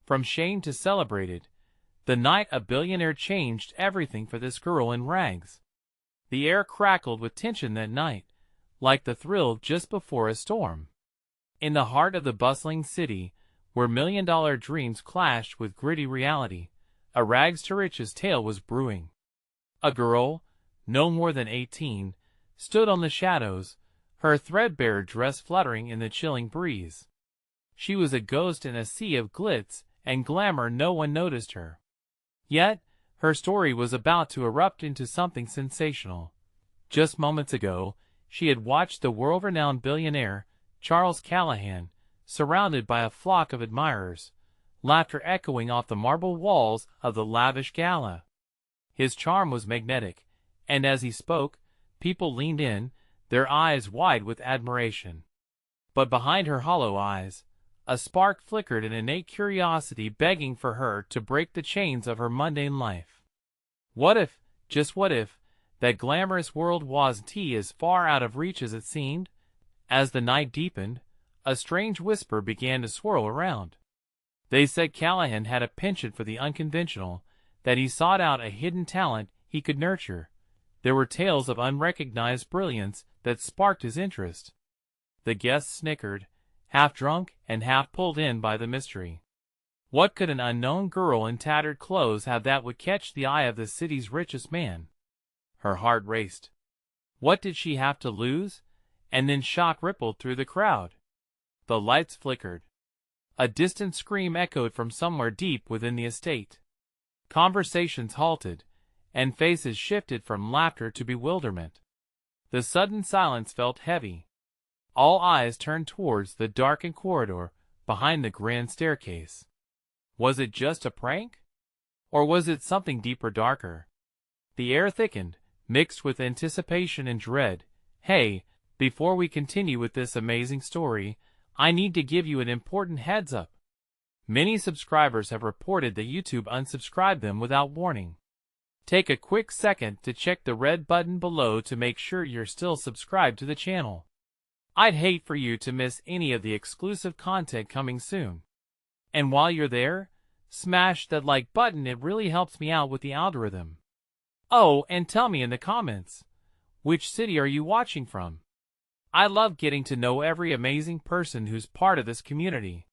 From shamed to celebrated, the night of Billionaire changed everything for this girl in rags. The air crackled with tension that night, like the thrill just before a storm. In the heart of the bustling city, where million-dollar dreams clashed with gritty reality, a rags-to-riches tale was brewing. A girl, no more than 18, stood on the shadows, her threadbare dress fluttering in the chilling breeze. She was a ghost in a sea of glitz and glamour. No one noticed her. Yet, her story was about to erupt into something sensational. Just moments ago, she had watched the world-renowned billionaire, Charles Callahan, surrounded by a flock of admirers, laughter echoing off the marble walls of the lavish gala. His charm was magnetic, and as he spoke, people leaned in, their eyes wide with admiration. But behind her hollow eyes, a spark flickered, an innate curiosity begging for her to break the chains of her mundane life. What if, just what if, that glamorous world wasn't as far out of reach as it seemed? As the night deepened, a strange whisper began to swirl around. They said Callahan had a penchant for the unconventional, that he sought out a hidden talent he could nurture. There were tales of unrecognized brilliance that sparked his interest. The guests snickered, half drunk and half pulled in by the mystery. What could an unknown girl in tattered clothes have that would catch the eye of the city's richest man? Her heart raced. What did she have to lose? And then shock rippled through the crowd. The lights flickered. A distant scream echoed from somewhere deep within the estate. Conversations halted, and faces shifted from laughter to bewilderment. The sudden silence felt heavy. All eyes turned towards the darkened corridor behind the grand staircase. Was it just a prank? Or was it something deeper, darker? The air thickened, mixed with anticipation and dread. Hey, before we continue with this amazing story, I need to give you an important heads-up. Many subscribers have reported that YouTube unsubscribed them without warning. Take a quick second to check the red button below to make sure you're still subscribed to the channel. I'd hate for you to miss any of the exclusive content coming soon. And while you're there, smash that like button, it really helps me out with the algorithm. Oh, and tell me in the comments, which city are you watching from? I love getting to know every amazing person who's part of this community.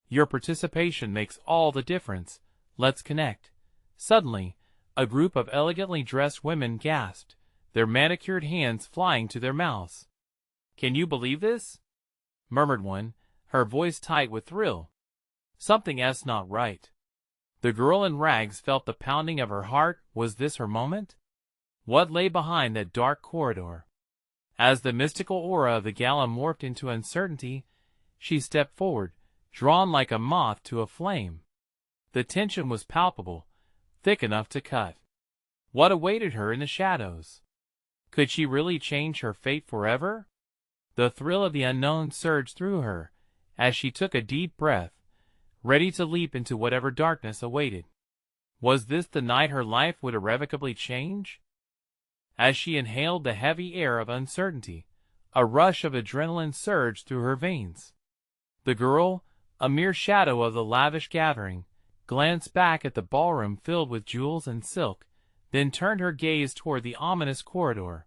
Your participation makes all the difference. Let's connect. Suddenly, a group of elegantly dressed women gasped, their manicured hands flying to their mouths. "Can you believe this?" murmured one, her voice tight with thrill. Something's not right. The girl in rags felt the pounding of her heart. Was this her moment? What lay behind that dark corridor? As the mystical aura of the gala morphed into uncertainty, she stepped forward, drawn like a moth to a flame. The tension was palpable, thick enough to cut. What awaited her in the shadows? Could she really change her fate forever? The thrill of the unknown surged through her as she took a deep breath, ready to leap into whatever darkness awaited. Was this the night her life would irrevocably change? As she inhaled the heavy air of uncertainty, a rush of adrenaline surged through her veins. The girl, a mere shadow of the lavish gathering, glanced back at the ballroom filled with jewels and silk, then turned her gaze toward the ominous corridor.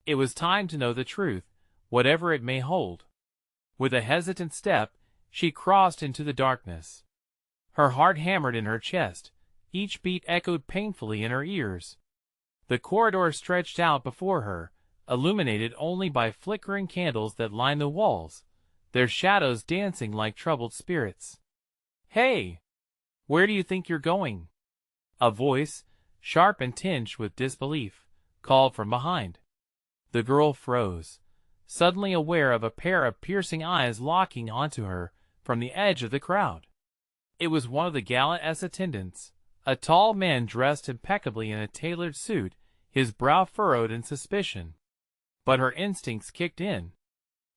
It was time to know the truth, whatever it may hold. With a hesitant step, she crossed into the darkness. Her heart hammered in her chest, each beat echoed painfully in her ears. The corridor stretched out before her, illuminated only by flickering candles that lined the walls, their shadows dancing like troubled spirits. "Hey! Where do you think you're going?" A voice, sharp and tinged with disbelief, called from behind. The girl froze, suddenly aware of a pair of piercing eyes locking onto her from the edge of the crowd. It was one of the gala's attendants, a tall man dressed impeccably in a tailored suit, his brow furrowed in suspicion. But her instincts kicked in.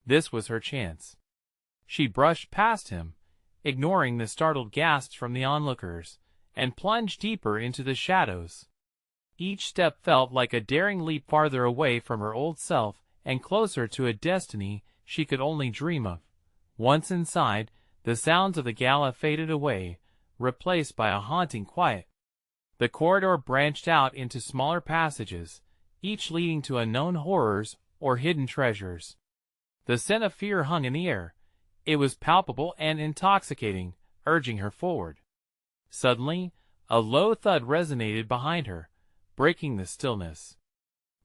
This was her chance. She brushed past him, ignoring the startled gasps from the onlookers, and plunged deeper into the shadows. Each step felt like a daring leap farther away from her old self and closer to a destiny she could only dream of. Once inside, the sounds of the gala faded away, replaced by a haunting quiet. The corridor branched out into smaller passages, each leading to unknown horrors or hidden treasures. The scent of fear hung in the air. It was palpable and intoxicating, urging her forward. Suddenly, a low thud resonated behind her, breaking the stillness.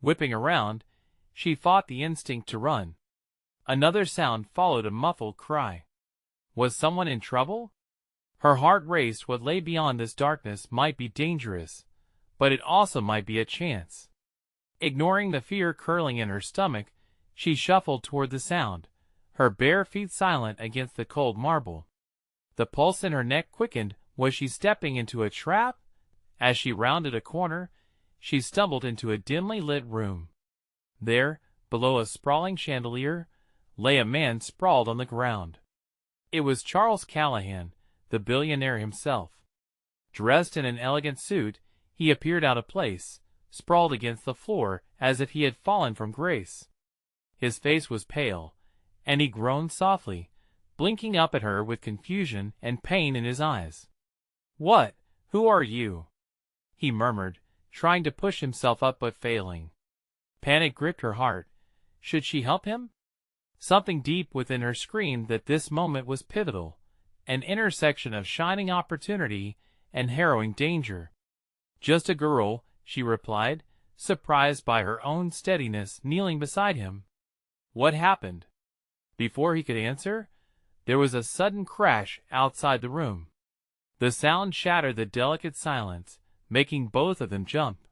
Whipping around, she fought the instinct to run. Another sound followed, a muffled cry. Was someone in trouble? Her heart raced. What lay beyond this darkness might be dangerous, but it also might be a chance. Ignoring the fear curling in her stomach, she shuffled toward the sound, her bare feet silent against the cold marble. The pulse in her neck quickened. Was she stepping into a trap? As she rounded a corner, she stumbled into a dimly lit room. There, below a sprawling chandelier, lay a man sprawled on the ground. It was Charles Callahan, the billionaire himself. Dressed in an elegant suit, he appeared out of place, sprawled against the floor as if he had fallen from grace. His face was pale, and he groaned softly, blinking up at her with confusion and pain in his eyes. "What? Who are you?" he murmured, trying to push himself up but failing. Panic gripped her heart. Should she help him? Something deep within her screamed that this moment was pivotal, an intersection of shining opportunity and harrowing danger. "Just a girl," she replied, surprised by her own steadiness, kneeling beside him. "What happened?" Before he could answer, there was a sudden crash outside the room. The sound shattered the delicate silence, making both of them jump.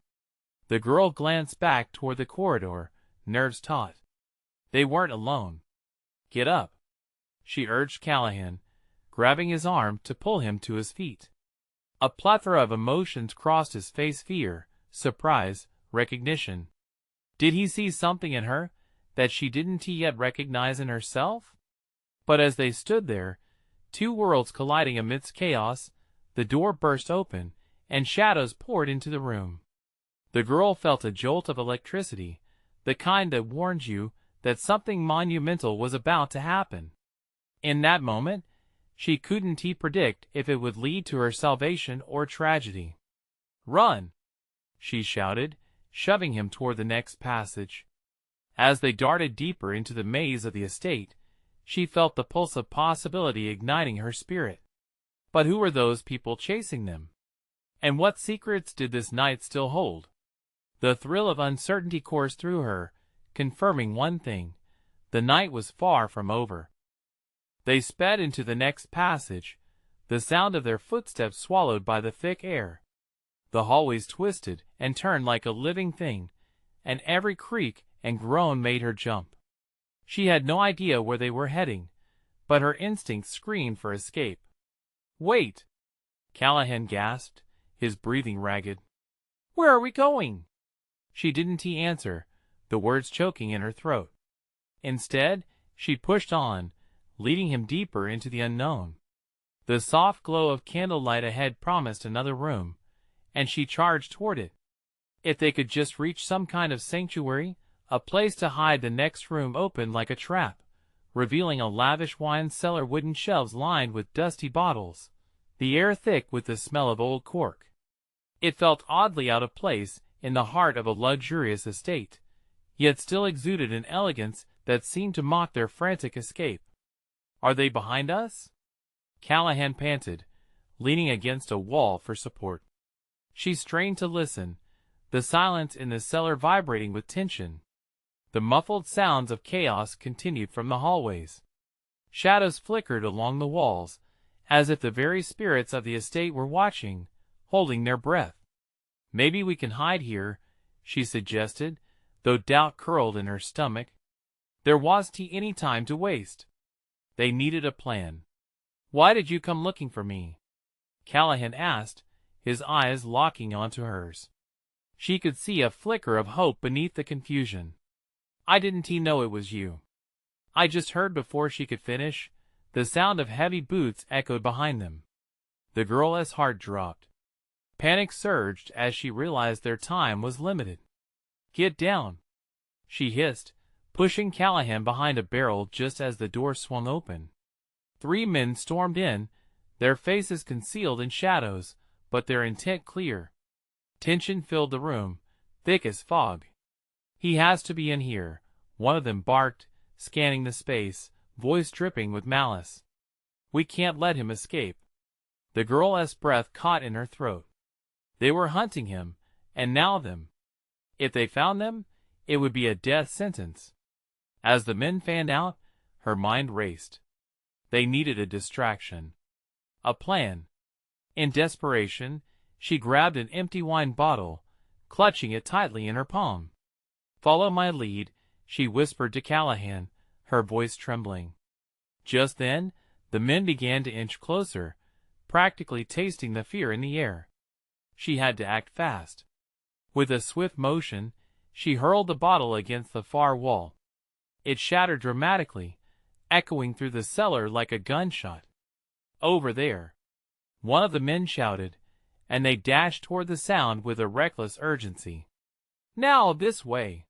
The girl glanced back toward the corridor, nerves taut. They weren't alone. "Get up," she urged Callahan, grabbing his arm to pull him to his feet. A plethora of emotions crossed his face: fear, surprise, recognition. Did he see something in her that she didn't yet recognize in herself? But as they stood there, two worlds colliding amidst chaos, the door burst open, and shadows poured into the room. The girl felt a jolt of electricity, the kind that warns you that something monumental was about to happen. In that moment, she couldn't predict if it would lead to her salvation or tragedy. "Run!" she shouted, shoving him toward the next passage. As they darted deeper into the maze of the estate, she felt the pulse of possibility igniting her spirit. But who were those people chasing them? And what secrets did this night still hold? The thrill of uncertainty coursed through her, confirming one thing: the night was far from over. They sped into the next passage, the sound of their footsteps swallowed by the thick air. The hallways twisted and turned like a living thing, and every creak and groan made her jump. She had no idea where they were heading, but her instincts screamed for escape. "Wait!" Callahan gasped, his breathing ragged. "Where are we going?" She didn't answer, the words choking in her throat. Instead, she pushed on, leading him deeper into the unknown. The soft glow of candlelight ahead promised another room, and she charged toward it. If they could just reach some kind of sanctuary, a place to hide, the next room opened like a trap, revealing a lavish wine cellar, wooden shelves lined with dusty bottles, the air thick with the smell of old cork. It felt oddly out of place in the heart of a luxurious estate, yet still exuded an elegance that seemed to mock their frantic escape. "Are they behind us?" Callahan panted, leaning against a wall for support. She strained to listen, the silence in the cellar vibrating with tension. The muffled sounds of chaos continued from the hallways. Shadows flickered along the walls, as if the very spirits of the estate were watching, holding their breath. "Maybe we can hide here," she suggested, though doubt curled in her stomach. There wasn't any time to waste. They needed a plan. "Why did you come looking for me?" Callahan asked, his eyes locking onto hers. She could see a flicker of hope beneath the confusion. "I didn't know it was you." "I just heard." Before she could finish, the sound of heavy boots echoed behind them. The girl's heart dropped. Panic surged as she realized their time was limited. "Get down," she hissed, pushing Callahan behind a barrel just as the door swung open. Three men stormed in, their faces concealed in shadows, but their intent clear. Tension filled the room, thick as fog. "He has to be in here," one of them barked, scanning the space, voice dripping with malice. "We can't let him escape." The girl's breath caught in her throat. They were hunting him, and now them. If they found them, it would be a death sentence. As the men fanned out, her mind raced. They needed a distraction. A plan. In desperation, she grabbed an empty wine bottle, clutching it tightly in her palm. "Follow my lead," she whispered to Callahan, her voice trembling. Just then, the men began to inch closer, practically tasting the fear in the air. She had to act fast. With a swift motion, she hurled the bottle against the far wall. It shattered dramatically, echoing through the cellar like a gunshot. "Over there!" one of the men shouted, and they dashed toward the sound with a reckless urgency. "Now this way!"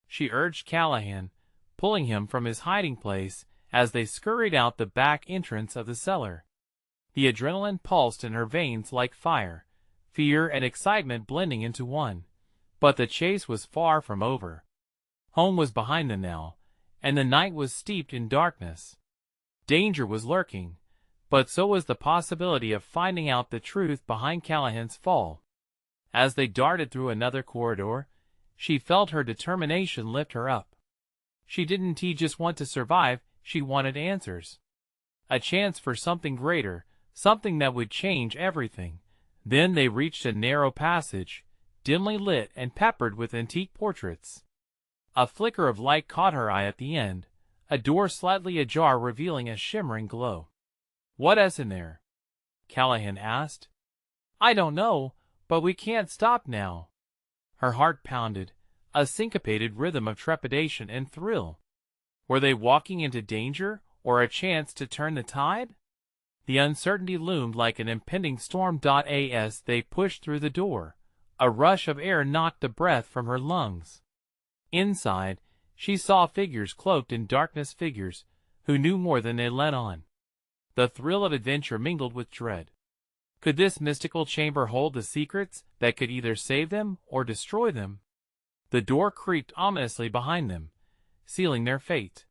she urged Callahan, pulling him from his hiding place as they scurried out the back entrance of the cellar. The adrenaline pulsed in her veins like fire, fear and excitement blending into one. But the chase was far from over. Home was behind them now, and the night was steeped in darkness. Danger was lurking, but so was the possibility of finding out the truth behind Callahan's fall. As they darted through another corridor, she felt her determination lift her up. She didn't just want to survive, she wanted answers. A chance for something greater, something that would change everything. Then they reached a narrow passage, dimly lit and peppered with antique portraits. A flicker of light caught her eye at the end, a door slightly ajar revealing a shimmering glow. "What's in there?" Callahan asked. "I don't know, but we can't stop now." Her heart pounded, a syncopated rhythm of trepidation and thrill. Were they walking into danger, or a chance to turn the tide? The uncertainty loomed like an impending storm. As they pushed through the door, a rush of air knocked the breath from her lungs. Inside, she saw figures cloaked in darkness, figures who knew more than they let on. The thrill of adventure mingled with dread. Could this mystical chamber hold the secrets that could either save them or destroy them? The door creaked ominously behind them, sealing their fate.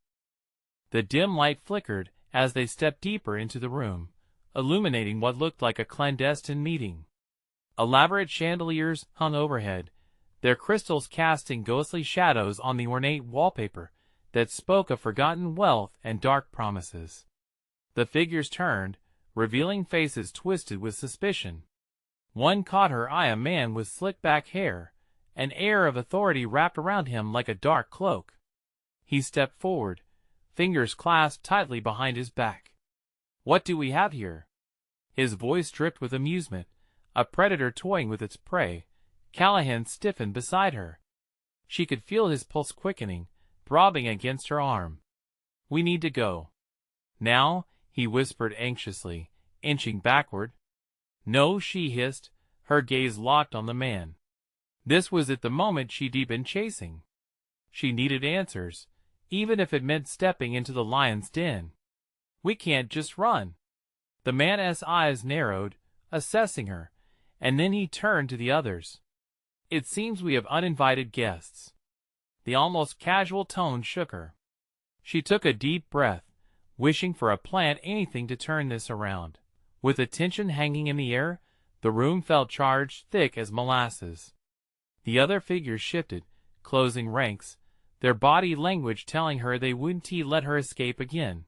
The dim light flickered as they stepped deeper into the room, illuminating what looked like a clandestine meeting. Elaborate chandeliers hung overhead, their crystals casting ghostly shadows on the ornate wallpaper that spoke of forgotten wealth and dark promises. The figures turned, revealing faces twisted with suspicion. One caught her eye, a man with slick-back hair, an air of authority wrapped around him like a dark cloak. He stepped forward, fingers clasped tightly behind his back. "What do we have here?" His voice dripped with amusement, a predator toying with its prey. Callahan stiffened beside her. She could feel his pulse quickening, throbbing against her arm. "We need to go." "Now?" he whispered anxiously, inching backward. "No," she hissed, her gaze locked on the man. This was at the moment she'd been chasing. She needed answers, even if it meant stepping into the lion's den. "We can't just run." The man's eyes narrowed, assessing her, and then he turned to the others. "It seems we have uninvited guests." The almost casual tone shook her. She took a deep breath, wishing for a plan, anything to turn this around. With the tension hanging in the air, the room felt charged, thick as molasses. The other figures shifted, closing ranks, their body language telling her they wouldn't let her escape again.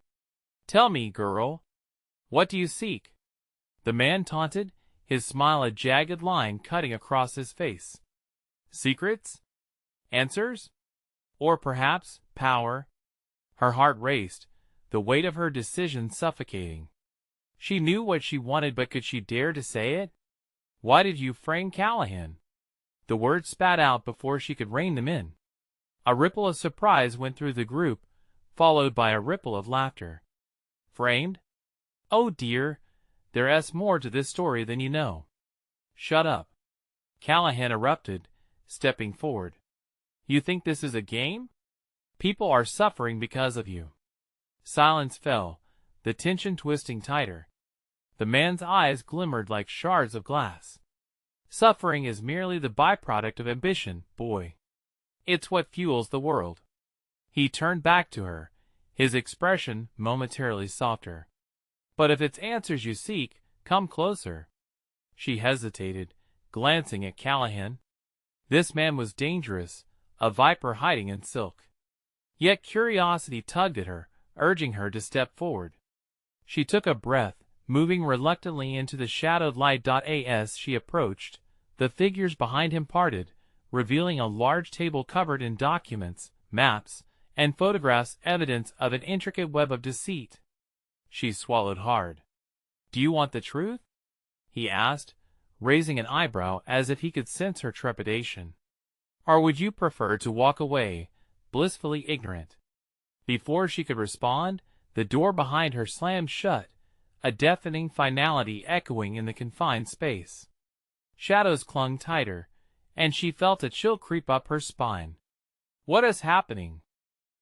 "Tell me, girl, what do you seek?" the man taunted, his smile a jagged line cutting across his face. "Secrets? Answers? Or perhaps power?" Her heart raced, the weight of her decision suffocating. She knew what she wanted, but could she dare to say it? "Why did you frame Callahan?" The words spat out before she could rein them in. A ripple of surprise went through the group, followed by a ripple of laughter. "Framed? Oh dear, there's more to this story than you know." "Shut up," Callahan erupted, stepping forward. "You think this is a game? People are suffering because of you." Silence fell, the tension twisting tighter. The man's eyes glimmered like shards of glass. Suffering is merely the byproduct of ambition, boy. It's what fuels the world. He turned back to her, his expression momentarily softer. But if it's answers you seek, come closer. She hesitated, glancing at Callahan. This man was dangerous, a viper hiding in silk. Yet curiosity tugged at her, urging her to step forward. She took a breath, moving reluctantly into the shadowed light. As she approached, the figures behind him parted, revealing a large table covered in documents, maps, and photographs, evidence of an intricate web of deceit. She swallowed hard. "Do you want the truth?" he asked, raising an eyebrow as if he could sense her trepidation. "Or would you prefer to walk away, blissfully ignorant?" Before she could respond, the door behind her slammed shut, a deafening finality echoing in the confined space. Shadows clung tighter, and she felt a chill creep up her spine. "What is happening?"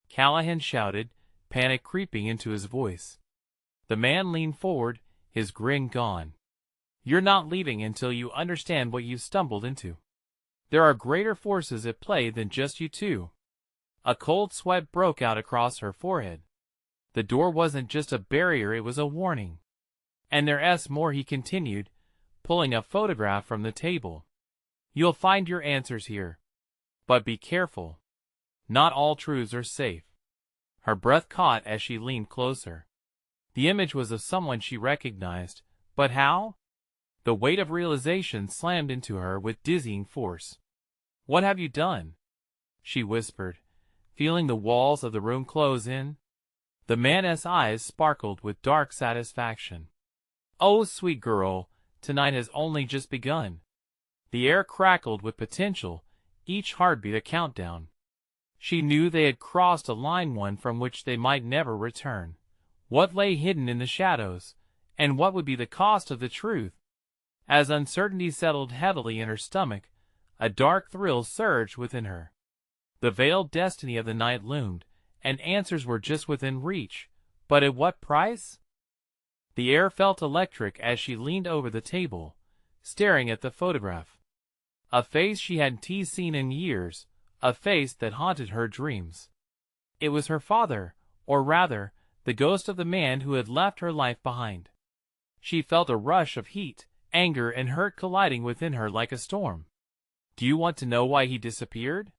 Callahan shouted, panic creeping into his voice. The man leaned forward, his grin gone. "You're not leaving until you understand what you've stumbled into. There are greater forces at play than just you two." A cold sweat broke out across her forehead. The door wasn't just a barrier, it was a warning. "And there's more," he continued, pulling a photograph from the table. "You'll find your answers here. But be careful. Not all truths are safe." Her breath caught as she leaned closer. The image was of someone she recognized, but how? The weight of realization slammed into her with dizzying force. "What have you done?" she whispered, feeling the walls of the room close in. The man's eyes sparkled with dark satisfaction. "Oh, sweet girl, tonight has only just begun." The air crackled with potential, each heartbeat a countdown. She knew they had crossed a line, one from which they might never return. What lay hidden in the shadows, and what would be the cost of the truth? As uncertainty settled heavily in her stomach, a dark thrill surged within her. The veiled destiny of the night loomed, and answers were just within reach, but at what price? The air felt electric as she leaned over the table, staring at the photograph. A face she hadn't seen in years, a face that haunted her dreams. It was her father, or rather, the ghost of the man who had left her life behind. She felt a rush of heat, anger, and hurt colliding within her like a storm. "Do you want to know why he disappeared?"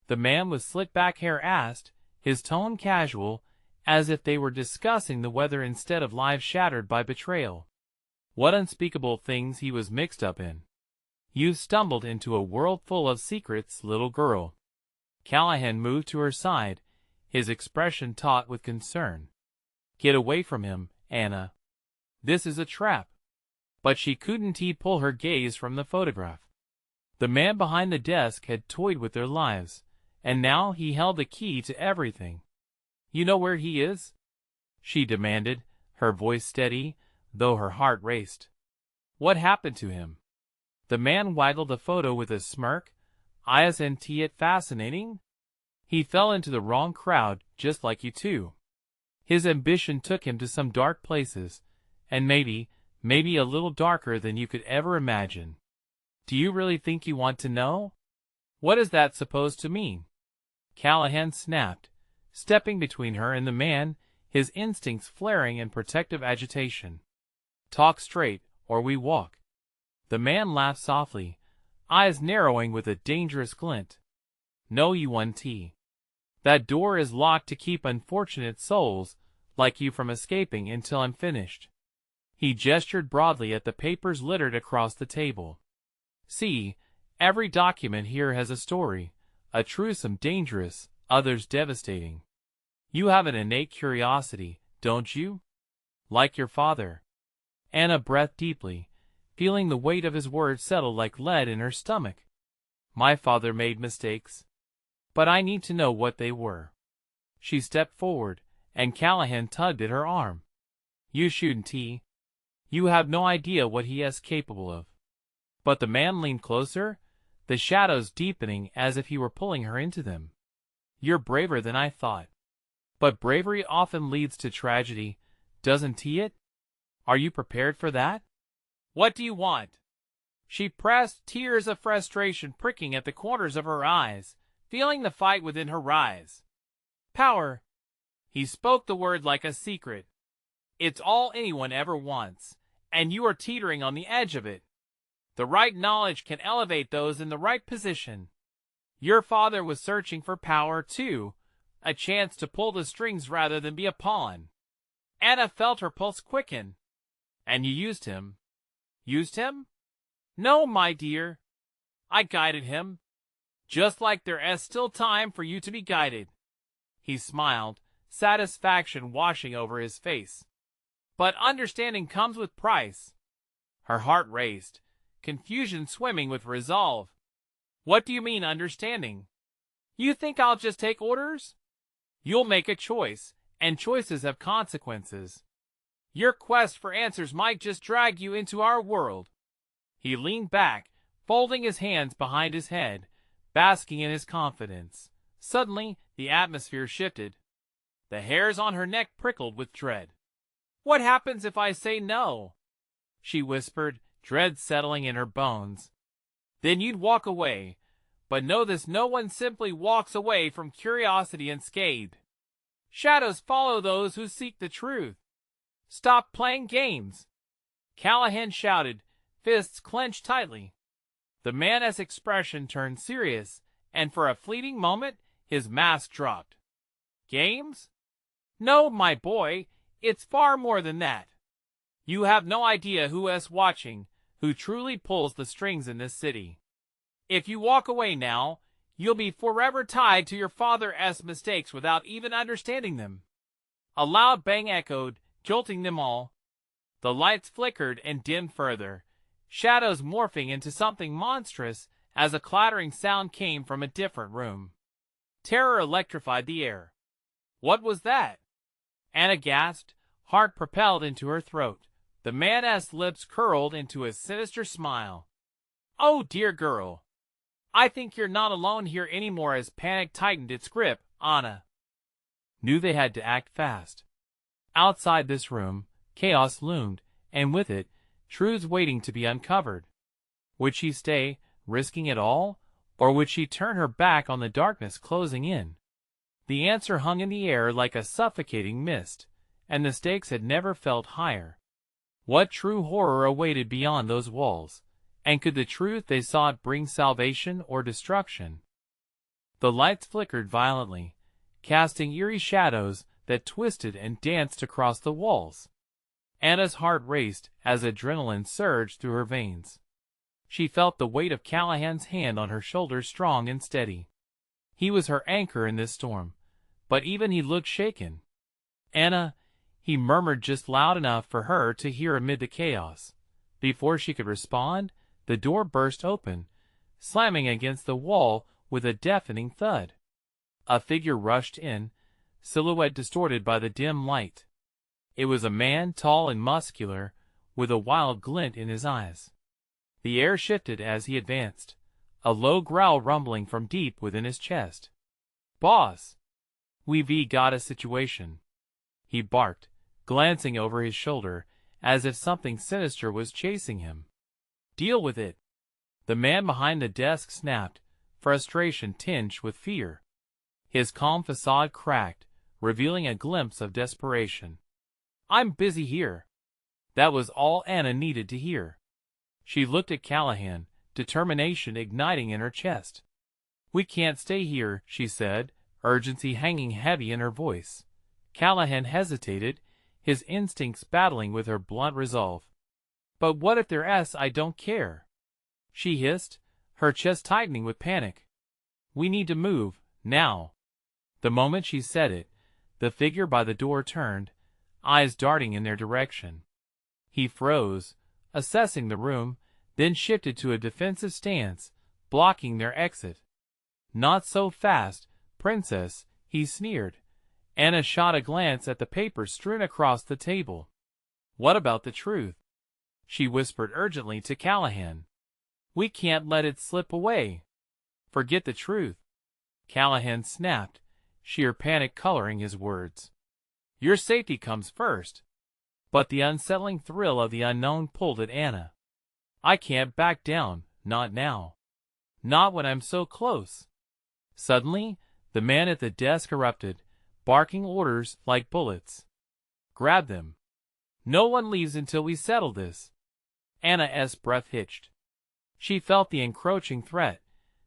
The man with slick-back hair asked, his tone casual, as if they were discussing the weather instead of lives shattered by betrayal. What unspeakable things he was mixed up in. "You've stumbled into a world full of secrets, little girl." Callahan moved to her side, his expression taut with concern. "Get away from him, Anna. This is a trap." But she couldn't pull her gaze from the photograph. The man behind the desk had toyed with their lives, and now he held the key to everything. "You know where he is?" she demanded, her voice steady, though her heart raced. "What happened to him?" The man waggled the photo with a smirk. "Isn't it fascinating? He fell into the wrong crowd, just like you two. His ambition took him to some dark places, and maybe a little darker than you could ever imagine. Do you really think you want to know? What is that supposed to mean?" Callahan snapped, stepping between her and the man, his instincts flaring in protective agitation. "Talk straight, or we walk." The man laughed softly, eyes narrowing with a dangerous glint. "No, you won't. That door is locked to keep unfortunate souls like you from escaping until I'm finished." He gestured broadly at the papers littered across the table. "See, every document here has a story, a truthsome, dangerous, others devastating. You have an innate curiosity, don't you? Like your father." Anna breathed deeply, feeling the weight of his words settle like lead in her stomach. "My father made mistakes. But I need to know what they were." She stepped forward, and Callahan tugged at her arm. "You shouldn't. You have no idea what he is capable of." But the man leaned closer, the shadows deepening as if he were pulling her into them. "You're braver than I thought. But bravery often leads to tragedy, doesn't it?" Are you prepared for that? What do you want? She pressed, tears of frustration pricking at the corners of her eyes, feeling the fight within her rise. Power. He spoke the word like a secret. It's all anyone ever wants, and you are teetering on the edge of it. The right knowledge can elevate those in the right position. Your father was searching for power, too, a chance to pull the strings rather than be a pawn. Anna felt her pulse quicken. And you used him. Used him? No, my dear. I guided him. Just like there's still time for you to be guided. He smiled, satisfaction washing over his face. But understanding comes with price. Her heart raced, confusion swimming with resolve. What do you mean, understanding? You think I'll just take orders? You'll make a choice, and choices have consequences. Your quest for answers might just drag you into our world. He leaned back, folding his hands behind his head, basking in his confidence. Suddenly, the atmosphere shifted. The hairs on her neck prickled with dread. What happens if I say no? She whispered, dread settling in her bones. Then you'd walk away. But know this, no one simply walks away from curiosity unscathed. Shadows follow those who seek the truth. Stop playing games. Callahan shouted, fists clenched tightly. The man's expression turned serious, and for a fleeting moment, his mask dropped. Games? No, my boy, it's far more than that. You have no idea who is watching, who truly pulls the strings in this city. If you walk away now, you'll be forever tied to your father's mistakes without even understanding them. A loud bang echoed, jolting them all. The lights flickered and dimmed further, shadows morphing into something monstrous as a clattering sound came from a different room. Terror electrified the air. What was that? Anna gasped, heart propelled into her throat. The man's lips curled into a sinister smile. Oh, dear girl. I think you're not alone here anymore. As panic tightened its grip, Anna knew they had to act fast. Outside this room, chaos loomed, and with it, truths waiting to be uncovered. Would she stay, risking it all, or would she turn her back on the darkness closing in? The answer hung in the air like a suffocating mist, and the stakes had never felt higher. What true horror awaited beyond those walls? And could the truth they sought bring salvation or destruction? The lights flickered violently, casting eerie shadows that twisted and danced across the walls. Anna's heart raced as adrenaline surged through her veins. She felt the weight of Callahan's hand on her shoulder, strong and steady. He was her anchor in this storm, but even he looked shaken. Anna, he murmured just loud enough for her to hear amid the chaos. Before she could respond, the door burst open, slamming against the wall with a deafening thud. A figure rushed in, silhouette distorted by the dim light. It was a man, tall and muscular, with a wild glint in his eyes. The air shifted as he advanced, a low growl rumbling from deep within his chest. "Boss, we've got a situation," he barked, glancing over his shoulder as if something sinister was chasing him. "Deal with it." The man behind the desk snapped, frustration tinged with fear. His calm facade cracked, revealing a glimpse of desperation. "I'm busy here." That was all Anna needed to hear. She looked at Callahan, determination igniting in her chest. "We can't stay here," she said, urgency hanging heavy in her voice. Callahan hesitated, his instincts battling with her blunt resolve. "But what if I don't care?" she hissed, her chest tightening with panic. "We need to move, now." The moment she said it, the figure by the door turned, eyes darting in their direction. He froze, assessing the room, then shifted to a defensive stance, blocking their exit. "Not so fast, princess," he sneered. Anna shot a glance at the papers strewn across the table. "What about the truth?" she whispered urgently to Callahan. "We can't let it slip away." "Forget the truth," Callahan snapped, sheer panic coloring his words. "Your safety comes first." But the unsettling thrill of the unknown pulled at Anna. I can't back down, not now. Not when I'm so close. Suddenly, the man at the desk erupted, barking orders like bullets. Grab them. No one leaves until we settle this. Anna's breath hitched. She felt the encroaching threat,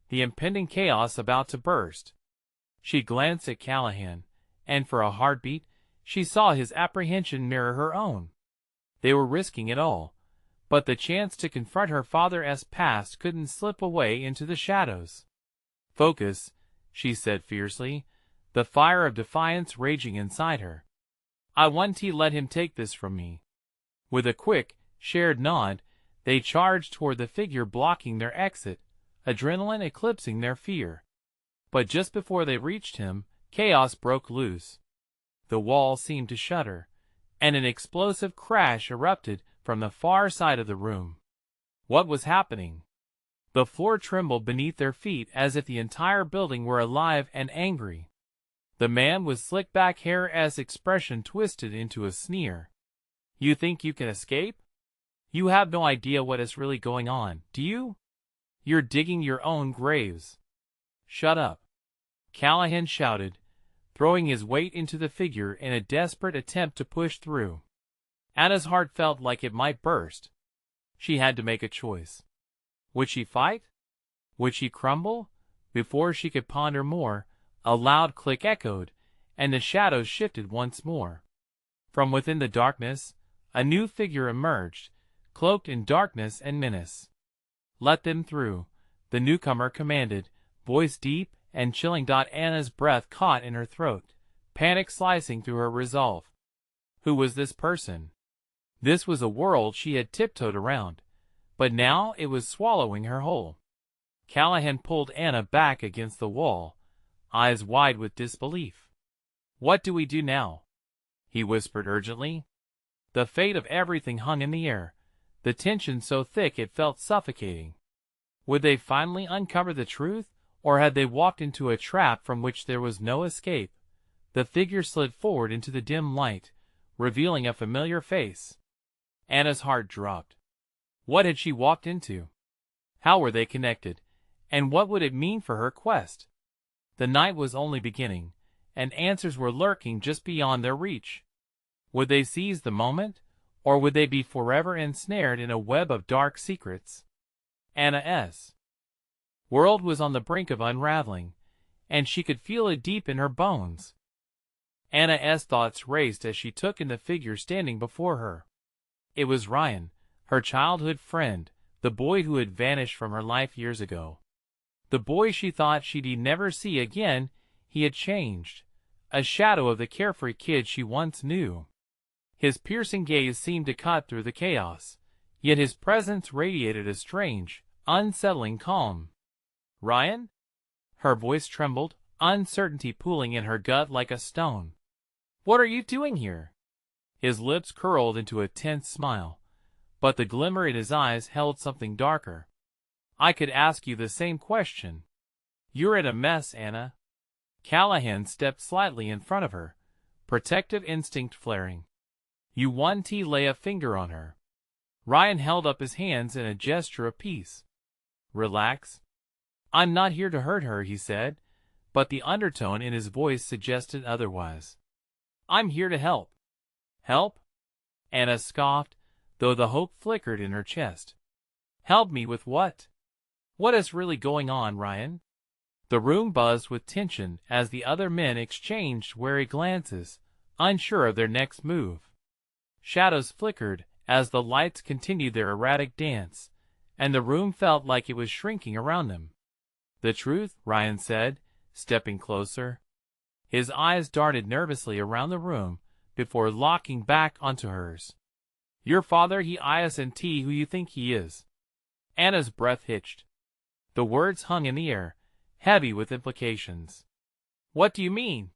the impending chaos about to burst. She glanced at Callahan, and for a heartbeat, she saw his apprehension mirror her own. They were risking it all, but the chance to confront her father's past couldn't slip away into the shadows. Focus, she said fiercely, the fire of defiance raging inside her. I won't let him take this from me. With a quick, shared nod, they charged toward the figure blocking their exit, adrenaline eclipsing their fear. But just before they reached him, chaos broke loose. The wall seemed to shudder, and an explosive crash erupted from the far side of the room. What was happening? The floor trembled beneath their feet as if the entire building were alive and angry. The man with slick-back hair's expression twisted into a sneer. You think you can escape? You have no idea what is really going on, do you? You're digging your own graves. Shut up, Callahan shouted, throwing his weight into the figure in a desperate attempt to push through. Anna's heart felt like it might burst. She had to make a choice. Would she fight? Would she crumble? Before she could ponder more, a loud click echoed, and the shadows shifted once more. From within the darkness, a new figure emerged, cloaked in darkness and menace. Let them through, the newcomer commanded, voice deep and chilling. Anna's breath caught in her throat, panic slicing through her resolve. Who was this person? This was a world she had tiptoed around, but now it was swallowing her whole. Callahan pulled Anna back against the wall, eyes wide with disbelief. What do we do now? He whispered urgently. The fate of everything hung in the air, the tension so thick it felt suffocating. Would they finally uncover the truth, or had they walked into a trap from which there was no escape? The figure slid forward into the dim light, revealing a familiar face. Anna's heart dropped. What had she walked into? How were they connected, and what would it mean for her quest? The night was only beginning, and answers were lurking just beyond their reach. Would they seize the moment, or would they be forever ensnared in a web of dark secrets? Anna's world was on the brink of unraveling, and she could feel it deep in her bones. Anna's thoughts raced as she took in the figure standing before her. It was Ryan, her childhood friend, the boy who had vanished from her life years ago. The boy she thought she'd never see again. He had changed, a shadow of the carefree kid she once knew. His piercing gaze seemed to cut through the chaos, yet his presence radiated a strange, unsettling calm. Ryan? Her voice trembled, uncertainty pooling in her gut like a stone. What are you doing here? His lips curled into a tense smile, but the glimmer in his eyes held something darker. I could ask you the same question. You're in a mess, Anna. Callahan stepped slightly in front of her, protective instinct flaring. You want to lay a finger on her. Ryan held up his hands in a gesture of peace. Relax. I'm not here to hurt her, he said, but the undertone in his voice suggested otherwise. I'm here to help. Help? Anna scoffed, though the hope flickered in her chest. Help me with what? What is really going on, Ryan? The room buzzed with tension as the other men exchanged wary glances, unsure of their next move. Shadows flickered as the lights continued their erratic dance, and the room felt like it was shrinking around them. The truth, Ryan said, stepping closer. His eyes darted nervously around the room before locking back onto hers. Your father, he isn't who you think he is. Anna's breath hitched. The words hung in the air, heavy with implications. What do you mean?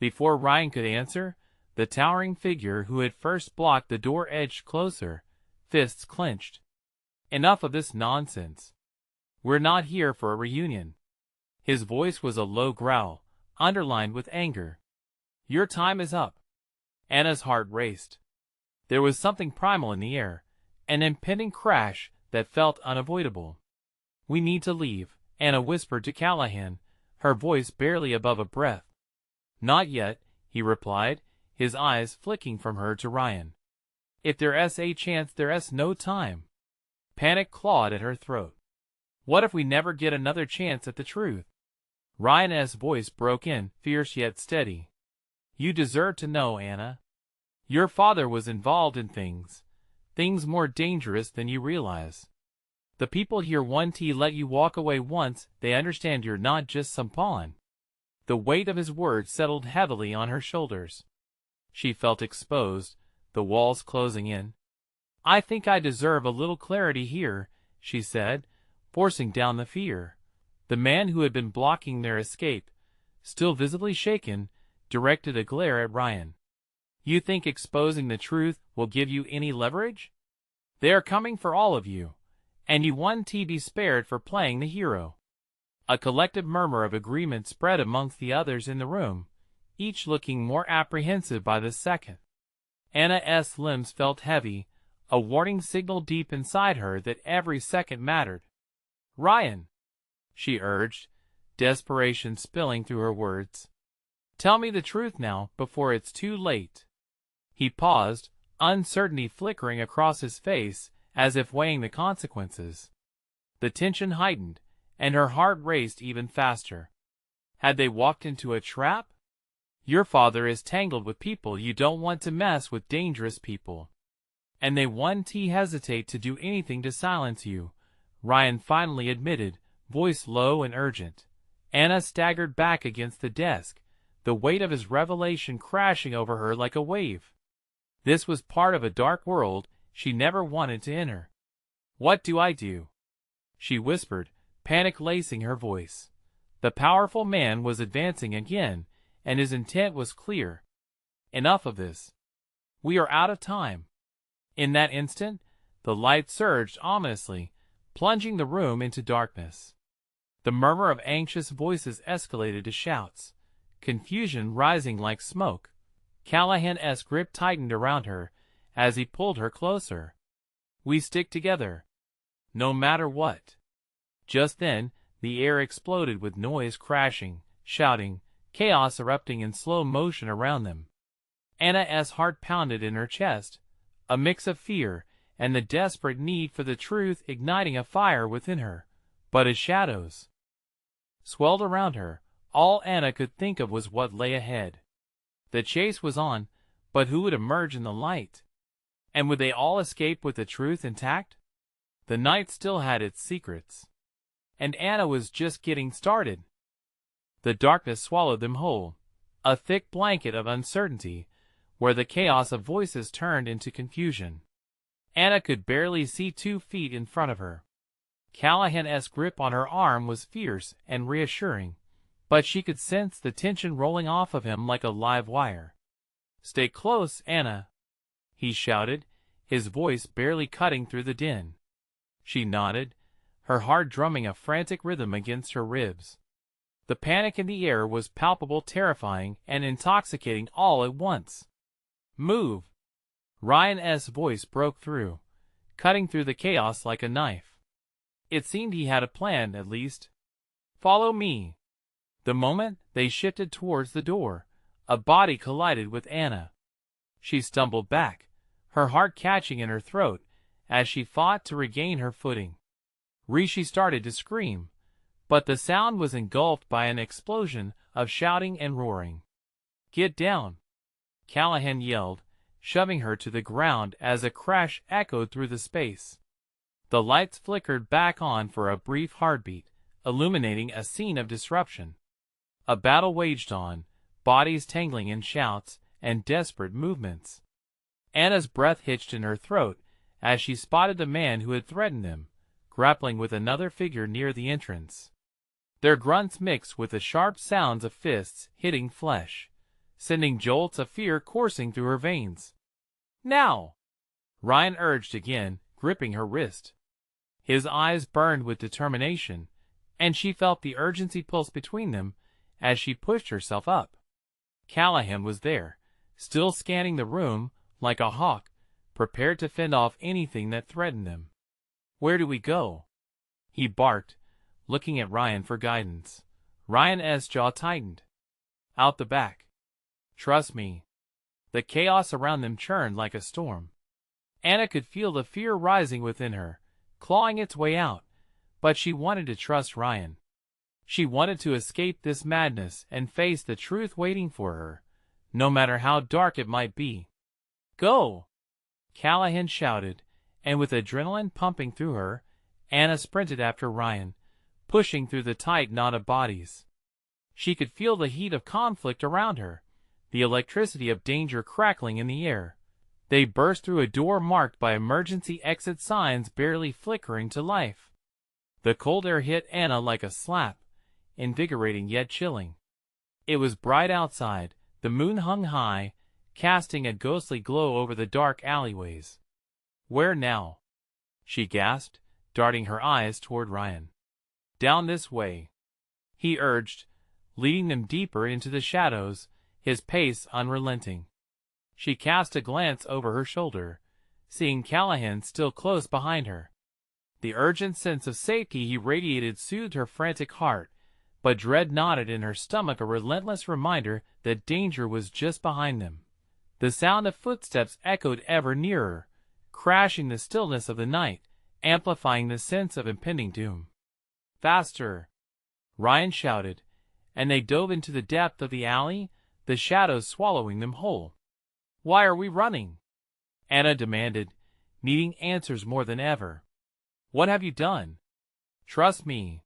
Before Ryan could answer, the towering figure who had first blocked the door edged closer, fists clenched. Enough of this nonsense. We're not here for a reunion. His voice was a low growl, underlined with anger. Your time is up. Anna's heart raced. There was something primal in the air, an impending crash that felt unavoidable. "We need to leave," Anna whispered to Callahan, her voice barely above a breath. "Not yet," he replied, his eyes flicking from her to Ryan. "If there's a chance, there's no time." Panic clawed at her throat. "What if we never get another chance at the truth?" Ryan's voice broke in, fierce yet steady. "You deserve to know, Anna. Your father was involved in things more dangerous than you realize. The people here won't let you walk away once they understand you're not just some pawn." The weight of his words settled heavily on her shoulders. She felt exposed, the walls closing in. "I think I deserve a little clarity here," she said, forcing down the fear. The man who had been blocking their escape, still visibly shaken, directed a glare at Ryan. "You think exposing the truth will give you any leverage? They are coming for all of you, and you won't be spared for playing the hero." A collective murmur of agreement spread amongst the others in the room, each looking more apprehensive by the second. Anna's limbs felt heavy, a warning signal deep inside her that every second mattered. "Ryan," she urged, desperation spilling through her words. "Tell me the truth now, before it's too late." He paused, uncertainty flickering across his face, as if weighing the consequences. The tension heightened, and her heart raced even faster. Had they walked into a trap? "Your father is tangled with people you don't want to mess with, dangerous people. And they won't hesitate to do anything to silence you," Ryan finally admitted, voice low and urgent. Anna staggered back against the desk, the weight of his revelation crashing over her like a wave. This was part of a dark world she never wanted to enter. "What do I do?" she whispered, panic lacing her voice. The powerful man was advancing again, and his intent was clear. "Enough of this. We are out of time." In that instant, the light surged ominously, plunging the room into darkness. The murmur of anxious voices escalated to shouts, confusion rising like smoke. Callahan's grip tightened around her as he pulled her closer. "We stick together, no matter what." Just then, the air exploded with noise, crashing, shouting, chaos erupting in slow motion around them. Anna's heart pounded in her chest, a mix of fear and the desperate need for the truth igniting a fire within her. But as shadows swelled around her, all Anna could think of was what lay ahead. The chase was on, but who would emerge in the light? And would they all escape with the truth intact? The night still had its secrets, and Anna was just getting started. The darkness swallowed them whole, a thick blanket of uncertainty, where the chaos of voices turned into confusion. Anna could barely see 2 feet in front of her. Callahan's grip on her arm was fierce and reassuring, but she could sense the tension rolling off of him like a live wire. "Stay close, Anna," he shouted, his voice barely cutting through the din. She nodded, her heart drumming a frantic rhythm against her ribs. The panic in the air was palpable, terrifying, and intoxicating all at once. "Move!" Ryan's voice broke through, cutting through the chaos like a knife. It seemed he had a plan, at least. "Follow me." The moment they shifted towards the door, a body collided with Anna. She stumbled back, her heart catching in her throat as she fought to regain her footing. Rishi started to scream, but the sound was engulfed by an explosion of shouting and roaring. "Get down!" Callahan yelled, shoving her to the ground as a crash echoed through the space. The lights flickered back on for a brief heartbeat, illuminating a scene of disruption. A battle waged on, bodies tangling in shouts and desperate movements. Anna's breath hitched in her throat as she spotted the man who had threatened them, grappling with another figure near the entrance. Their grunts mixed with the sharp sounds of fists hitting flesh, sending jolts of fear coursing through her veins. "Now!" Ryan urged again, gripping her wrist. His eyes burned with determination, and she felt the urgency pulse between them as she pushed herself up. Callahan was there, still scanning the room like a hawk, prepared to fend off anything that threatened them. "Where do we go?" he barked, looking at Ryan for guidance. Ryan's jaw tightened. "Out the back. Trust me." The chaos around them churned like a storm. Anna could feel the fear rising within her, clawing its way out, but she wanted to trust Ryan. She wanted to escape this madness and face the truth waiting for her, no matter how dark it might be. "Go!" Callahan shouted, and with adrenaline pumping through her, Anna sprinted after Ryan, pushing through the tight knot of bodies. She could feel the heat of conflict around her, the electricity of danger crackling in the air. They burst through a door marked by emergency exit signs barely flickering to life. The cold air hit Anna like a slap, invigorating yet chilling. It was bright outside, the moon hung high, casting a ghostly glow over the dark alleyways. "Where now?" she gasped, darting her eyes toward Ryan. "Down this way," he urged, leading them deeper into the shadows, his pace unrelenting. She cast a glance over her shoulder, seeing Callahan still close behind her. The urgent sense of safety he radiated soothed her frantic heart, but dread knotted in her stomach, a relentless reminder that danger was just behind them. The sound of footsteps echoed ever nearer, crashing the stillness of the night, amplifying the sense of impending doom. "Faster!" Ryan shouted, and they dove into the depth of the alley, the shadows swallowing them whole. "Why are we running?" Anna demanded, needing answers more than ever. "What have you done?" "Trust me,"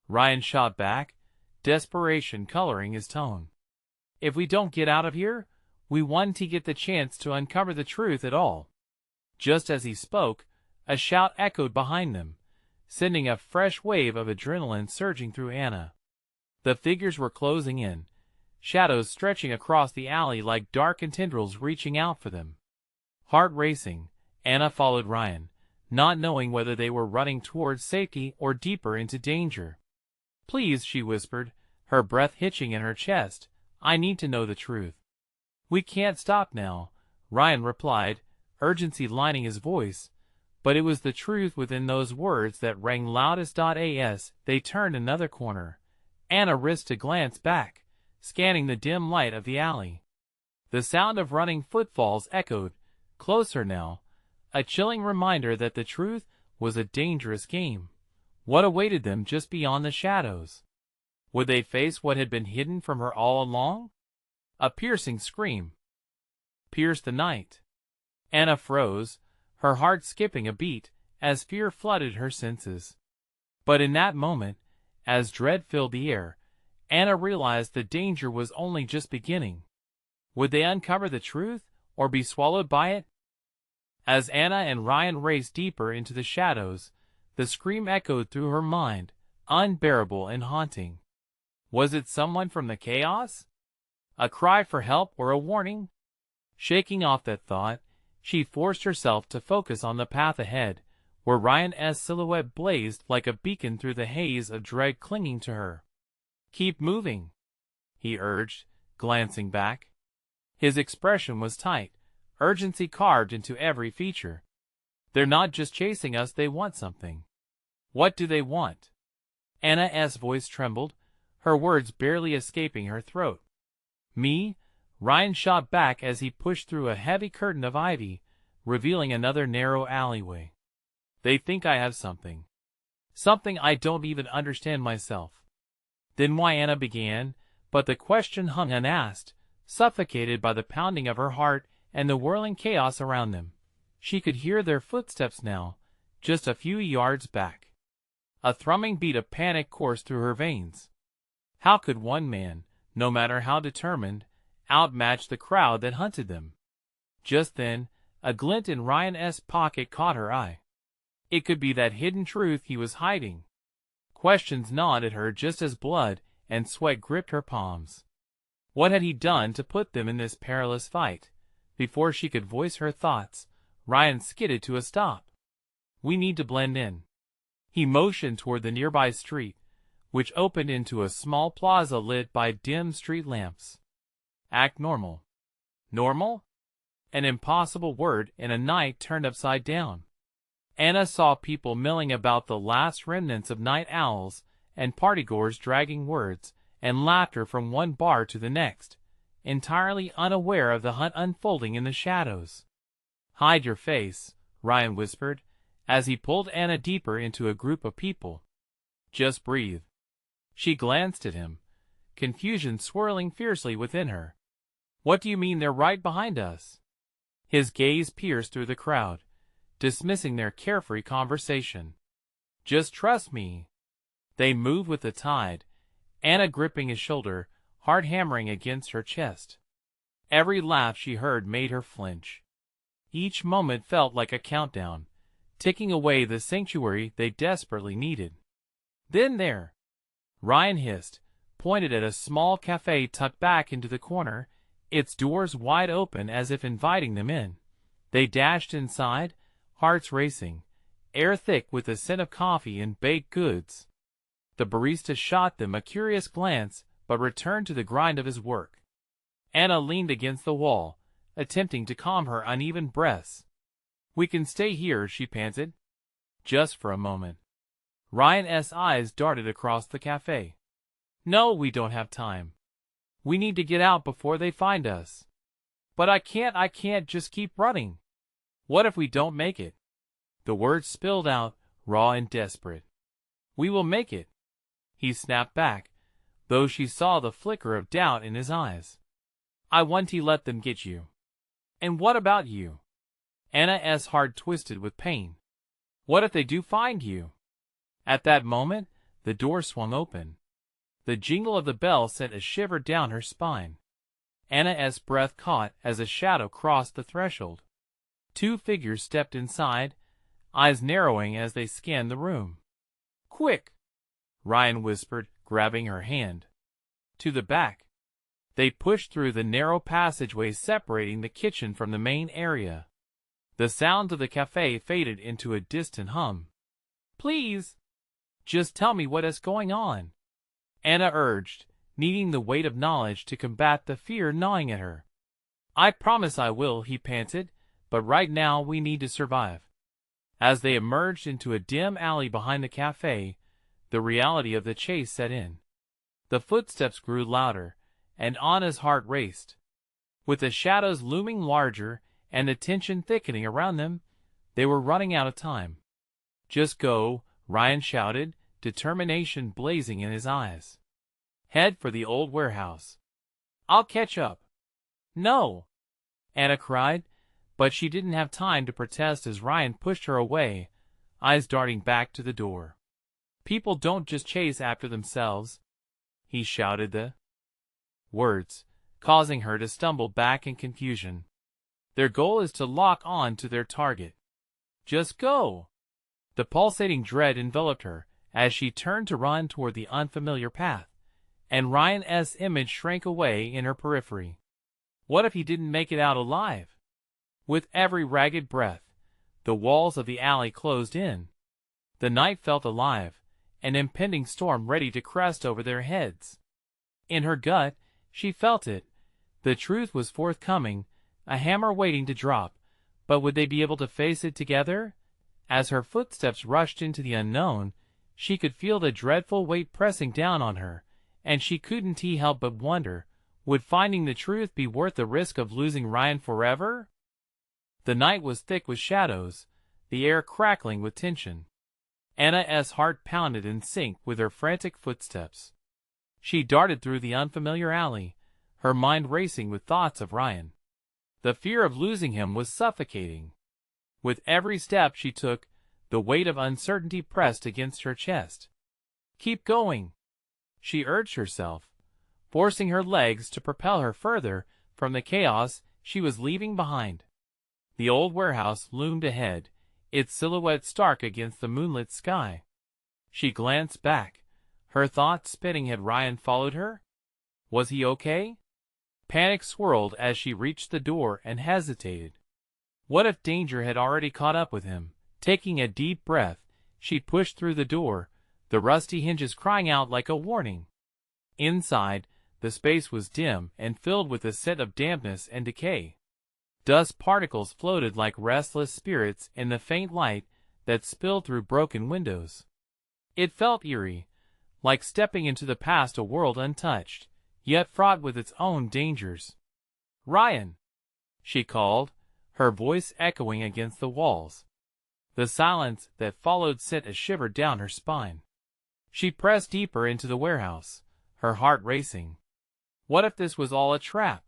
Ryan shot back, desperation coloring his tone. "If we don't get out of here, we won't get the chance to uncover the truth at all." Just as he spoke, a shout echoed behind them, sending a fresh wave of adrenaline surging through Anna. The figures were closing in, shadows stretching across the alley like darkened tendrils reaching out for them. Heart racing, Anna followed Ryan, not knowing whether they were running towards safety or deeper into danger. "Please," she whispered, her breath hitching in her chest, "I need to know the truth." "We can't stop now," Ryan replied, urgency lining his voice, but it was the truth within those words that rang loudest. As they turned another corner, Anna risked a glance back, scanning the dim light of the alley. The sound of running footfalls echoed, closer now, a chilling reminder that the truth was a dangerous game. What awaited them just beyond the shadows? Would they face what had been hidden from her all along? A piercing scream pierced the night. Anna froze, her heart skipping a beat, as fear flooded her senses. But in that moment, as dread filled the air, Anna realized the danger was only just beginning. Would they uncover the truth, or be swallowed by it? As Anna and Ryan raced deeper into the shadows, the scream echoed through her mind, unbearable and haunting. Was it someone from the chaos? A cry for help or a warning? Shaking off that thought, she forced herself to focus on the path ahead, where Ryan's silhouette blazed like a beacon through the haze of dread clinging to her. "Keep moving," he urged, glancing back. His expression was tight, urgency carved into every feature. "They're not just chasing us, they want something." "What do they want?" Anna's voice trembled, her words barely escaping her throat. "Me?" Ryan shot back as he pushed through a heavy curtain of ivy, revealing another narrow alleyway. "They think I have something. Something I don't even understand myself." Then why Anna began, but the question hung unasked, suffocated by the pounding of her heart and the whirling chaos around them. She could hear their footsteps now, just a few yards back. A thrumming beat of panic coursed through her veins. How could one man, no matter how determined, outmatch the crowd that hunted them? Just then, a glint in Ryan's pocket caught her eye. It could be that hidden truth he was hiding. Questions gnawed at her just as blood and sweat gripped her palms. What had he done to put them in this perilous fight? Before she could voice her thoughts, Ryan skidded to a stop. "We need to blend in." He motioned toward the nearby street, which opened into a small plaza lit by dim street lamps. "Act normal." "Normal?" an impossible word in a night turned upside down. Anna saw people milling about the last remnants of night owls, and partygoers dragging words and laughter from one bar to the next, entirely unaware of the hunt unfolding in the shadows. "Hide your face," Ryan whispered, as he pulled Anna deeper into a group of people. "Just breathe." She glanced at him, confusion swirling fiercely within her. "What do you mean they're right behind us?" His gaze pierced through the crowd, dismissing their carefree conversation. "Just trust me." They moved with the tide, Anna gripping his shoulder, heart hammering against her chest. Every laugh she heard made her flinch. Each moment felt like a countdown, ticking away the sanctuary they desperately needed. "Then there," Ryan hissed, pointed at a small cafe tucked back into the corner, its doors wide open as if inviting them in. They dashed inside, hearts racing, air thick with the scent of coffee and baked goods. The barista shot them a curious glance, but returned to the grind of his work. Anna leaned against the wall, attempting to calm her uneven breaths. "We can stay here," she panted. "Just for a moment." Ryan's eyes darted across the cafe. "No, we don't have time. We need to get out before they find us." "But I can't just keep running. What if we don't make it?" The words spilled out, raw and desperate. "We will make it," he snapped back, though she saw the flicker of doubt in his eyes. "I won't let them get you." "And what about you?" Anna's heart twisted with pain. "What if they do find you?" At that moment, the door swung open. The jingle of the bell sent a shiver down her spine. Anna's breath caught as a shadow crossed the threshold. Two figures stepped inside, eyes narrowing as they scanned the room. "Quick!" Ryan whispered, grabbing her hand. "To the back." They pushed through the narrow passageway separating the kitchen from the main area. The sounds of the cafe faded into a distant hum. "Please, just tell me what is going on," Anna urged, needing the weight of knowledge to combat the fear gnawing at her. "I promise I will," he panted, "but right now we need to survive." As they emerged into a dim alley behind the cafe, the reality of the chase set in. The footsteps grew louder, and Anna's heart raced. With the shadows looming larger and the tension thickening around them, they were running out of time. "Just go," Ryan shouted, determination blazing in his eyes. "Head for the old warehouse. I'll catch up." "No!" Anna cried, but she didn't have time to protest as Ryan pushed her away, eyes darting back to the door. "People don't just chase after themselves." He shouted the words, causing her to stumble back in confusion. "Their goal is to lock on to their target. Just go." The pulsating dread enveloped her as she turned to run toward the unfamiliar path, and Ryan's image shrank away in her periphery. What if he didn't make it out alive? With every ragged breath, the walls of the alley closed in. The night felt alive, an impending storm ready to crest over their heads. In her gut, she felt it. The truth was forthcoming, a hammer waiting to drop, but would they be able to face it together? As her footsteps rushed into the unknown, she could feel the dreadful weight pressing down on her, and she couldn't help but wonder, would finding the truth be worth the risk of losing Ryan forever? The night was thick with shadows, the air crackling with tension. Anna's heart pounded in sync with her frantic footsteps. She darted through the unfamiliar alley, her mind racing with thoughts of Ryan. The fear of losing him was suffocating. With every step she took, the weight of uncertainty pressed against her chest. "Keep going," she urged herself, forcing her legs to propel her further from the chaos she was leaving behind. The old warehouse loomed ahead, its silhouette stark against the moonlit sky. She glanced back, her thoughts spinning. Had Ryan followed her? Was he okay? Panic swirled as she reached the door and hesitated. What if danger had already caught up with him? Taking a deep breath, she pushed through the door, the rusty hinges crying out like a warning. Inside, the space was dim and filled with a scent of dampness and decay. Dust particles floated like restless spirits in the faint light that spilled through broken windows. It felt eerie, like stepping into the past, a world untouched, yet fraught with its own dangers. "Ryan!" she called, her voice echoing against the walls. The silence that followed sent a shiver down her spine. She pressed deeper into the warehouse, her heart racing. What if this was all a trap?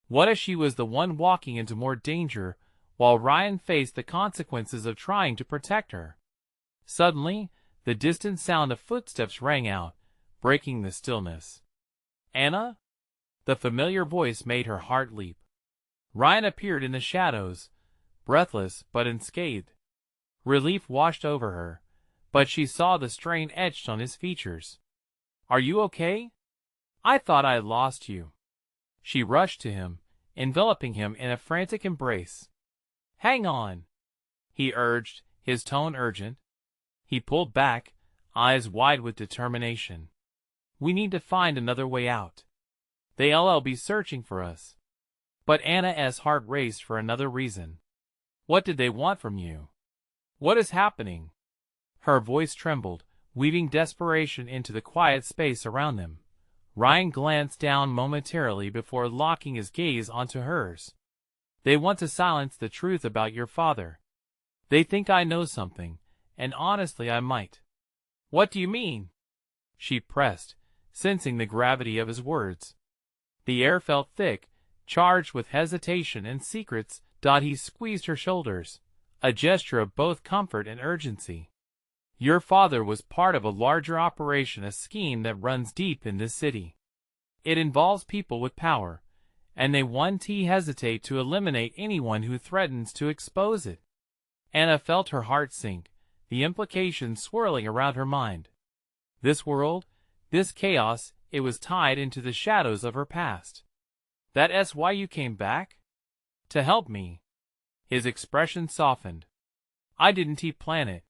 What if she was the one walking into more danger, while Ryan faced the consequences of trying to protect her? Suddenly, the distant sound of footsteps rang out, breaking the stillness. "Anna?" The familiar voice made her heart leap. Ryan appeared in the shadows, breathless but unscathed. Relief washed over her, but she saw the strain etched on his features. "Are you okay? I thought I had lost you." She rushed to him, enveloping him in a frantic embrace. "Hang on," he urged, his tone urgent. He pulled back, eyes wide with determination. "We need to find another way out. They'll be searching for us." But Anna's heart raced for another reason. "What did they want from you? What is happening?" Her voice trembled, weaving desperation into the quiet space around them. Ryan glanced down momentarily before locking his gaze onto hers. "They want to silence the truth about your father. They think I know something, and honestly I might." "What do you mean?" she pressed, sensing the gravity of his words. The air felt thick, charged with hesitation and secrets. He squeezed her shoulders, a gesture of both comfort and urgency. "Your father was part of a larger operation, a scheme that runs deep in this city. It involves people with power, and they won't hesitate to eliminate anyone who threatens to expose it." Anna felt her heart sink, the implications swirling around her mind. This world, this chaos, it was tied into the shadows of her past. "That's why you came back? To help me?" His expression softened. "I didn't plan it.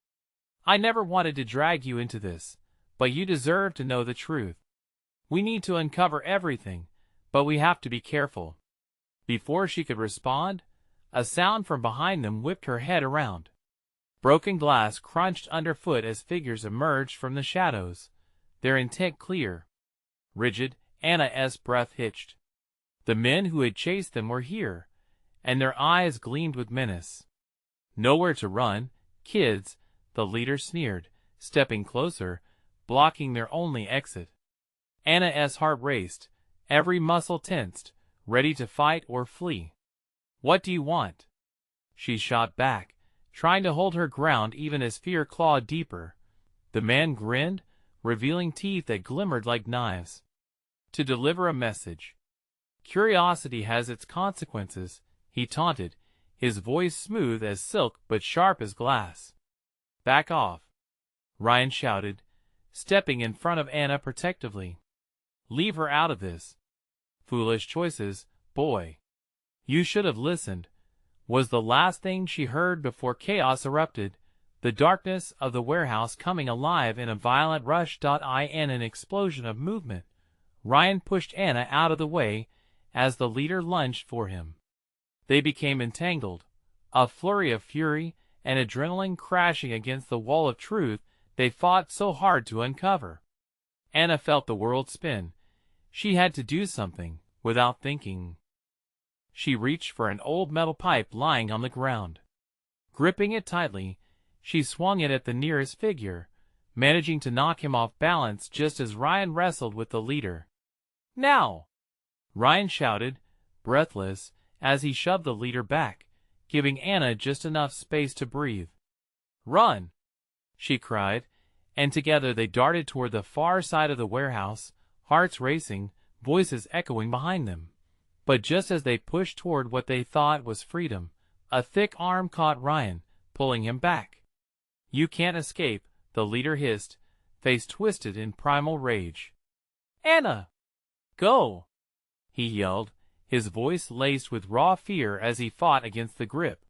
I never wanted to drag you into this, but you deserve to know the truth. We need to uncover everything, but we have to be careful." Before she could respond, a sound from behind them whipped her head around. Broken glass crunched underfoot as figures emerged from the shadows, their intent clear. Rigid, Anna's breath hitched. The men who had chased them were here, and their eyes gleamed with menace. "Nowhere to run, kids," the leader sneered, stepping closer, blocking their only exit. Anna's heart raced, every muscle tensed, ready to fight or flee. "What do you want?" she shot back, trying to hold her ground even as fear clawed deeper. The man grinned, revealing teeth that glimmered like knives. "To deliver a message. Curiosity has its consequences," he taunted, his voice smooth as silk but sharp as glass. "Back off," Ryan shouted, stepping in front of Anna protectively. "Leave her out of this." "Foolish choices, boy. You should have listened," was the last thing she heard before chaos erupted, the darkness of the warehouse coming alive in a violent rush. In an explosion of movement, Ryan pushed Anna out of the way as the leader lunged for him. They became entangled, a flurry of fury and adrenaline crashing against the wall of truth they fought so hard to uncover. Anna felt the world spin. She had to do something, without thinking. She reached for an old metal pipe lying on the ground. Gripping it tightly, she swung it at the nearest figure, managing to knock him off balance just as Ryan wrestled with the leader. "Now!" Ryan shouted, breathless, as he shoved the leader back, giving Anna just enough space to breathe. "Run!" she cried, and together they darted toward the far side of the warehouse, hearts racing, voices echoing behind them. But just as they pushed toward what they thought was freedom, a thick arm caught Ryan, pulling him back. "You can't escape," the leader hissed, face twisted in primal rage. "Anna! Go!" he yelled, his voice laced with raw fear as he fought against the grip.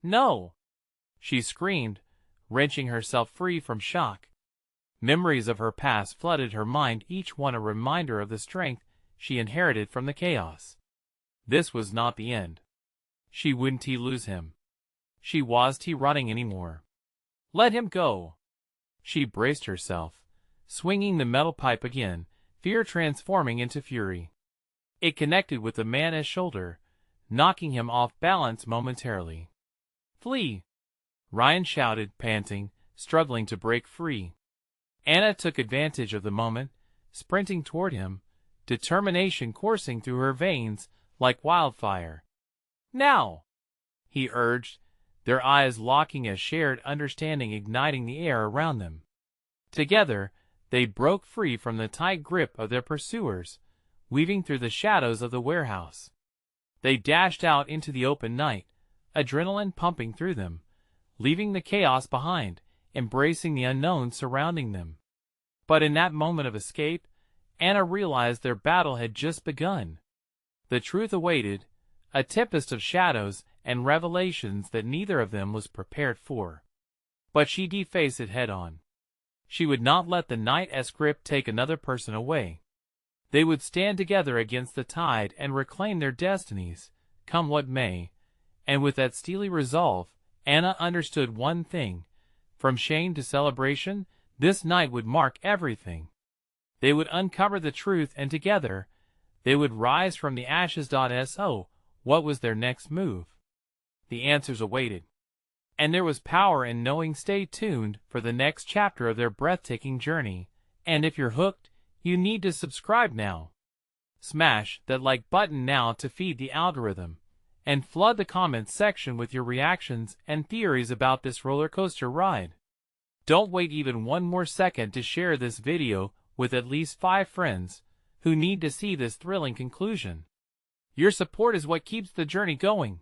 "No!" she screamed, wrenching herself free from shock. Memories of her past flooded her mind, each one a reminder of the strength she inherited from the chaos. This was not the end. She wouldn't lose him. She wasn't running anymore. Let him go. She braced herself, swinging the metal pipe again, fear transforming into fury. It connected with the man's shoulder, knocking him off balance momentarily. Flee! Ryan shouted, panting, struggling to break free. Anna took advantage of the moment, sprinting toward him, determination coursing through her veins like wildfire. Now! He urged, their eyes locking, a shared understanding igniting the air around them. Together, they broke free from the tight grip of their pursuers, weaving through the shadows of the warehouse. They dashed out into the open night, adrenaline pumping through them, leaving the chaos behind, embracing the unknown surrounding them. But in that moment of escape, Anna realized their battle had just begun. The truth awaited, a tempest of shadows and revelations that neither of them was prepared for. But she'd face it head-on. She would not let the night's grip take another person away. They would stand together against the tide and reclaim their destinies, come what may, and with that steely resolve, Anna understood one thing. From shame to celebration, this night would mark everything. They would uncover the truth, and together, they would rise from the ashes. So, what was their next move? The answers awaited. And there was power in knowing. Stay tuned for the next chapter of their breathtaking journey, and if you're hooked, you need to subscribe now. Smash that like button now to feed the algorithm, and flood the comments section with your reactions and theories about this roller coaster ride. Don't wait even one more second to share this video with at least 5 friends who need to see this thrilling conclusion. Your support is what keeps the journey going.